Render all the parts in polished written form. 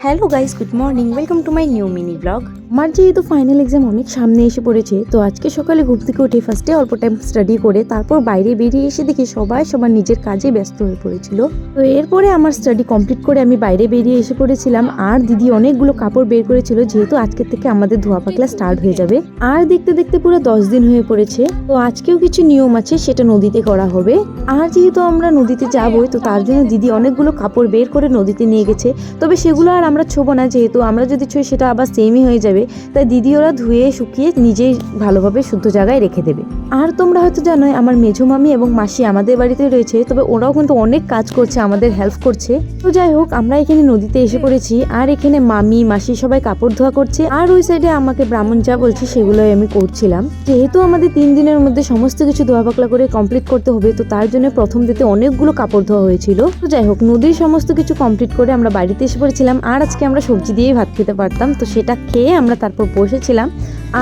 Hello guys, good morning, welcome to my new mini blog. আমার যেহেতু final exam অনেক সামনে এসে পড়েছে, তো আজকে সকালে ঘুম থেকে উঠে ফার্স্টে অল্প টাইম স্টাডি করে তারপর বাইরে বেরিয়ে এসে দেখি সবাই সবার নিজের কাজে ব্যস্ত হয়ে পড়েছিল। তো এরপরে আমার স্টাডি কমপ্লিট করে আমি বাইরে বেরিয়ে এসে পড়েছিলাম। আর দিদি অনেকগুলো কাপড় বের করেছিল, যেহেতু আজকের থেকে আমাদের ধোয়া পাকলা স্টার্ট হয়ে যাবে। আর দেখতে দেখতে পুরো 10 দিন হয়ে পড়েছে। তো আজকেও কিছু নিয়ম আছে, সেটা নদীতে করা হবে। আর যেহেতু আমরা নদীতে যাবই, তো তার জন্য দিদি অনেকগুলো কাপড় বের করে নদীতে নিয়ে গেছে। তবে সেগুলো আর আমরা ছোবো না, যেহেতু আমরা যদি ছুঁই সেটা আবার সেমই হয়ে যাবে। তাই দিদি ওরা ধুয়ে শুকিয়ে নিজেই ভালোভাবে শুদ্ধ জায়গায় রেখে দেবে। আর তোমরা হয়তো জানোই আমার মেঝো মামি এবং মাসি আমাদের বাড়িতে রয়েছে, তবে ওরাও কিন্তু অনেক কাজ করছে, আমাদের হেল্প করছে। তো যাই হোক, আমরা এখানে নদীতে এসে পড়েছি। আর এখানে মামি মাসি সবাই কাপড় ধোয়া করছে। আর ওই সাইডে আমাকে ব্রাহ্মণ যা বলছে সেগুলোই আমি করছিলাম। যেহেতু আমাদের 3 দিনের মধ্যে সমস্ত কিছু ধোয়া পাকলা করে কমপ্লিট করতে হবে, তো তার জন্য প্রথম দিতে অনেকগুলো কাপড় ধোয়া হয়েছিল। তো যাই হোক, নদীর সমস্ত কিছু কমপ্লিট করে আমরা বাড়িতে এসে পড়েছিলাম। আর আজকে আমরা সবজি দিয়েই ভাত খেতে পারতাম, তো সেটা খেয়ে আমরা তারপর বসেছিলাম।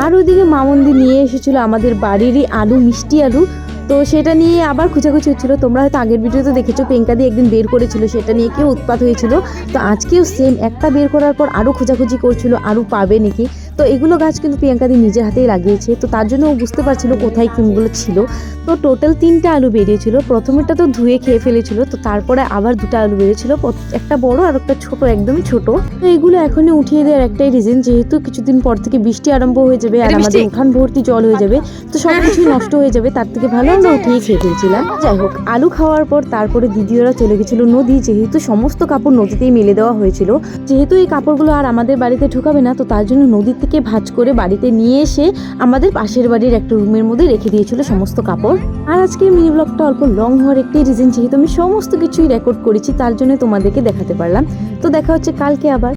আর ওইদিকে মামুন্দি নিয়ে এসেছিল আমাদের বাড়িরই আলু, মিষ্টি আলু। তো সেটা নিয়ে আবার খুঁচাখুচি হচ্ছিল। তোমরা হয়তো আগের ভিডিওতে দেখেছো, প্রিয়াঙ্কা দিয়ে একদিন বের করেছিল, সেটা নিয়ে কেউ উৎপাত হয়েছিল। তো আজকেও সেম, একটা বের করার পর আরও খোঁজাখুঁজি করছিল আরও পাবে নাকি। তো এগুলো গাছ কিন্তু প্রিয়াঙ্কা দিয়ে নিজের হাতেই লাগিয়েছে, তো তার জন্য ও বুঝতে পারছিল কোথায় কোনগুলো ছিল। তো টোটাল 3টা আলু বেরিয়েছিল। প্রথমেরটা তো ধুয়ে খেয়ে ফেলেছিল, তো তারপরে আবার 2টা আলু বেরিয়েছিল, একটা বড় আর একটা ছোট, একদমই ছোট। তো এগুলো এখনই উঠিয়ে দেওয়ার একটাই রিজন, যেহেতু কিছুদিন পর থেকে বৃষ্টি আরম্ভ হয়ে যাবে আর আমাদের উঠান ভর্তি জল হয়ে যাবে, তো সবকিছু নষ্ট হয়ে যাবে। তার থেকে ভালো আমরা উঠিয়ে খেয়ে ফেলছিলাম। যাই হোক, আলু খাওয়ার পর তারপরে দিদি ওরা চলে গেছিল নদী, যেহেতু সমস্ত কাপড় নদীতেই মেলে দেওয়া হয়েছিল। যেহেতু এই কাপড়গুলো আর আমাদের বাড়িতে ঢুকাবে না, তো তার জন্য নদী থেকে ভাঁজ করে বাড়িতে নিয়ে এসে আমাদের পাশের বাড়ির একটা রুমের মধ্যে রেখে দিয়েছিল সমস্ত কাপড়। আর আজকে মিনি ব্লগটা অল্প লং হওয়ার একটাই রিজন, যেহেতু আমি সমস্ত কিছুই রেকর্ড করেছি, তার জন্য তোমাদেরকে দেখাতে পারলাম। তো দেখা হচ্ছে কালকে আবার।